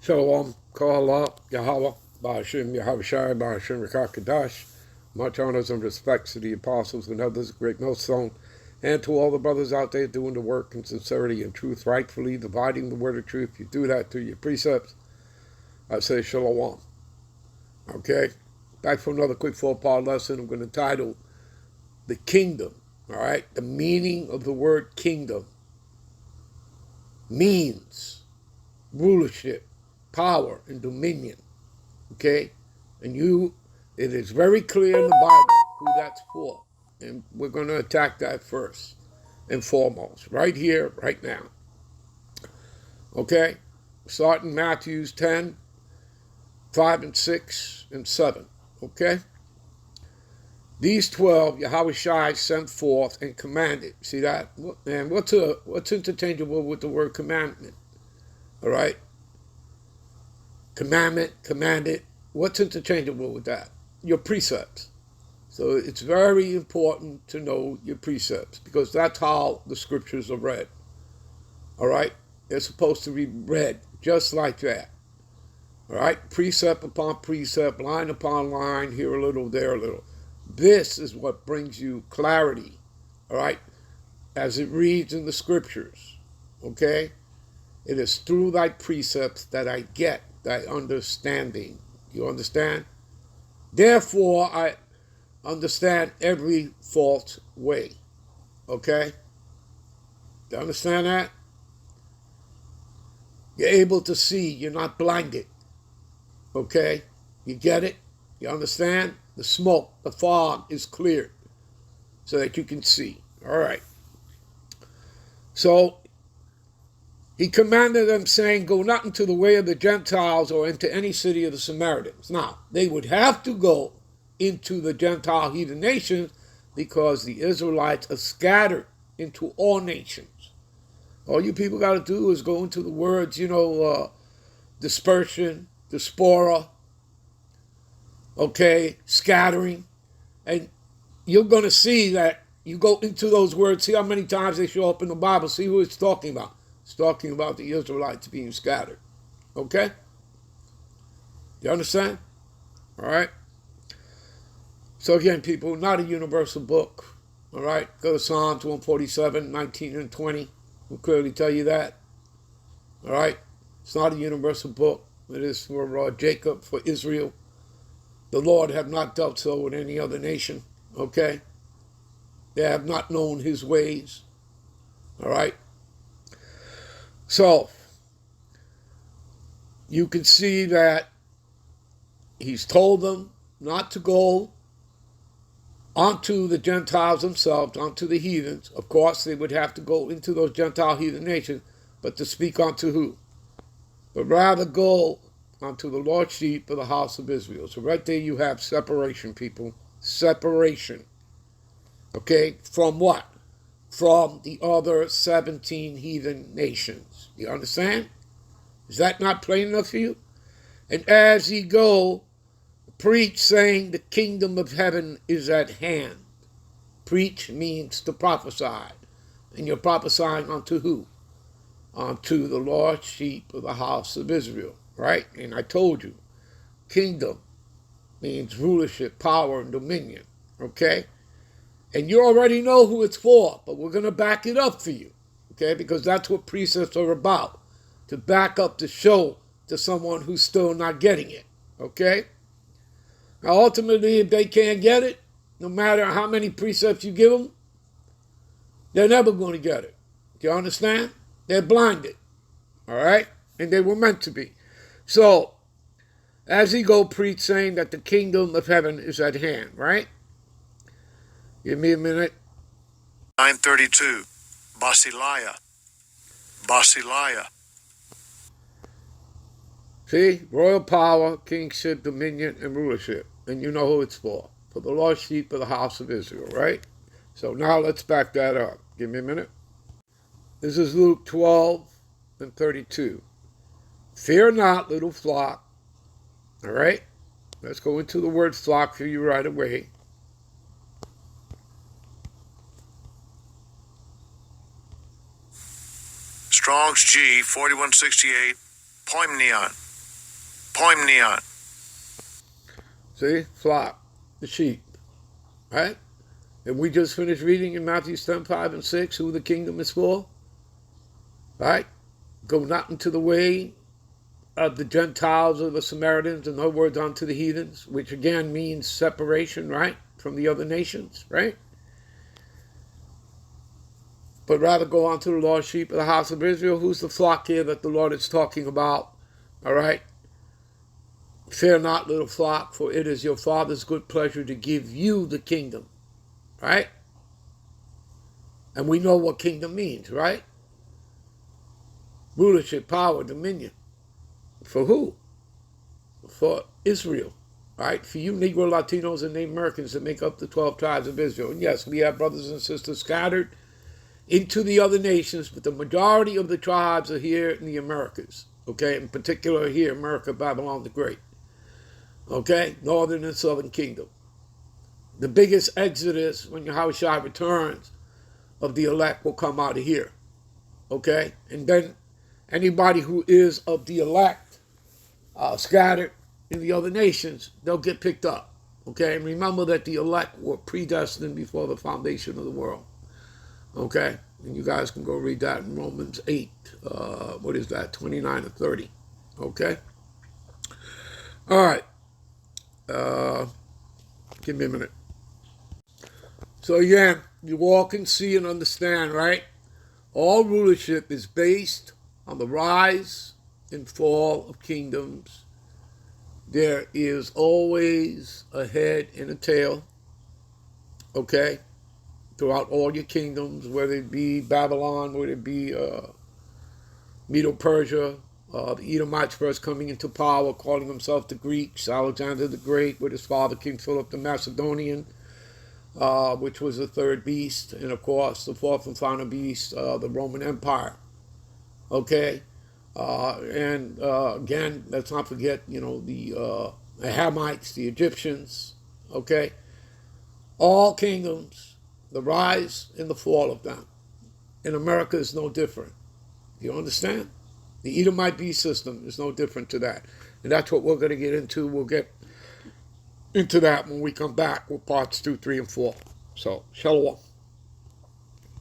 Shalom, Kohala, Yahweh, Ba'ashim, Yahushai, Ba'ashim, Rakakadash. Much honors and respects to the apostles and others, great millstone, and to all the brothers out there doing the work in sincerity and truth, rightfully dividing the word of truth. You do that through your precepts. I say Shalom. Okay? Back for another quick 4-part lesson. I'm going to title The Kingdom. All right? The meaning of the word kingdom means rulership, power, and dominion. Okay? And it is very clear in the Bible who that's for. And we're going to attack that first and foremost, right here, right now. Okay? Starting Matthew 10, 5 and 6 and 7. Okay? These 12 Yahushai sent forth and commanded. See that? And what's interchangeable with the word commandment? All right? Commandment, commanded. What's interchangeable with that? Your precepts. So it's very important to know your precepts because that's how the scriptures are read. All right? They're supposed to be read just like that. All right? Precept upon precept, line upon line, here a little, there a little. This is what brings you clarity. All right? As it reads in the scriptures. Okay? It is through thy precepts that I get thy understanding. You understand? Therefore, I understand every false way. Okay? You understand that? You're able to see. You're not blinded. Okay? You get it? You understand? The smoke, the fog is cleared so that you can see. All right. So, he commanded them, saying, go not into the way of the Gentiles or into any city of the Samaritans. Now, they would have to go into the Gentile heathen nations because the Israelites are scattered into all nations. All you people got to do is go into the words, dispersion, diaspora, okay, scattering, and you're going to see that you go into those words, see how many times they show up in the Bible, see who it's talking about. It's talking about the Israelites being scattered. Okay? You understand? All right? So again, people, not a universal book. All right? Go to Psalms 147, 19 and 20. We'll clearly tell you that. All right? It's not a universal book. It is for Jacob, for Israel. The Lord have not dealt so with any other nation. Okay? They have not known his ways. All right? So, you can see that he's told them not to go onto the Gentiles themselves, onto the heathens. Of course, they would have to go into those Gentile heathen nations, but to speak unto who? But rather go unto the Lord's sheep of the house of Israel. So right there you have separation, people. Separation. Okay? From what? From the other 17 heathen nations. You understand? Is that not plain enough for you? And as ye go, preach, saying the kingdom of heaven is at hand. Preach means to prophesy. And you're prophesying unto who? Unto the lost sheep of the house of Israel. Right? And I told you, kingdom means rulership, power, and dominion. Okay? And you already know who it's for, but we're going to back it up for you. Okay? Because that's what precepts are about. To back up the show to someone who's still not getting it. Okay? Now, ultimately, if they can't get it, no matter how many precepts you give them, they're never going to get it. Do you understand? They're blinded. All right? And they were meant to be. So, as he go preach, saying that the kingdom of heaven is at hand, right? Give me a minute. 932. Basileia. Basileia. See? Royal power, kingship, dominion, and rulership. And you know who it's for. For the lost sheep of the house of Israel, right? So now let's back that up. Give me a minute. This is Luke 12 and 32. Fear not, little flock. All right? Let's go into the word flock for you right away. Strong's G 4168. Poimneon. Poimnion. See? Flock. The sheep. Right? And we just finished reading in Matthew 10, 5 and 6, who the kingdom is for. Right? Go not into the way of the Gentiles or the Samaritans, in other words, unto the heathens, which again means separation, right, from the other nations, right? But rather go on to the lost sheep of the house of Israel. Who's the flock here that the Lord is talking about? All right? Fear not, little flock, for it is your Father's good pleasure to give you the kingdom, right? And we know what kingdom means, right? Rulership, power, dominion. For who? For Israel, right? For you Negro, Latinos, and Native Americans that make up the 12 tribes of Israel. And yes, we have brothers and sisters scattered into the other nations, but the majority of the tribes are here in the Americas, okay? In particular here, America, Babylon the Great, okay? Northern and Southern Kingdom. The biggest exodus when Yahushua returns of the elect will come out of here, okay? And then anybody who is of the elect scattered in the other nations, they'll get picked up. Okay, and remember that the elect were predestined before the foundation of the world. Okay, and you guys can go read that in Romans 8. What is that? 29 to 30. Okay. All right. Give me a minute. So again, you all can see and understand, right? All rulership is based on the rise and fall of kingdoms. There is always a head and a tail, okay, throughout all your kingdoms, whether it be Babylon, whether it be Medo-Persia, the Edomites first coming into power, calling themselves the Greeks, Alexander the Great with his father, King Philip the Macedonian, which was the third beast, and of course the fourth and final beast, the Roman Empire, okay. And again, let's not forget, the Hamites, the Egyptians, okay? All kingdoms, the rise and the fall of them. In America is no different. You understand? The Edomite beast system is no different to that. And that's what we're going to get into. We'll get into that when we come back with parts 2, 3, and 4. So, shalom.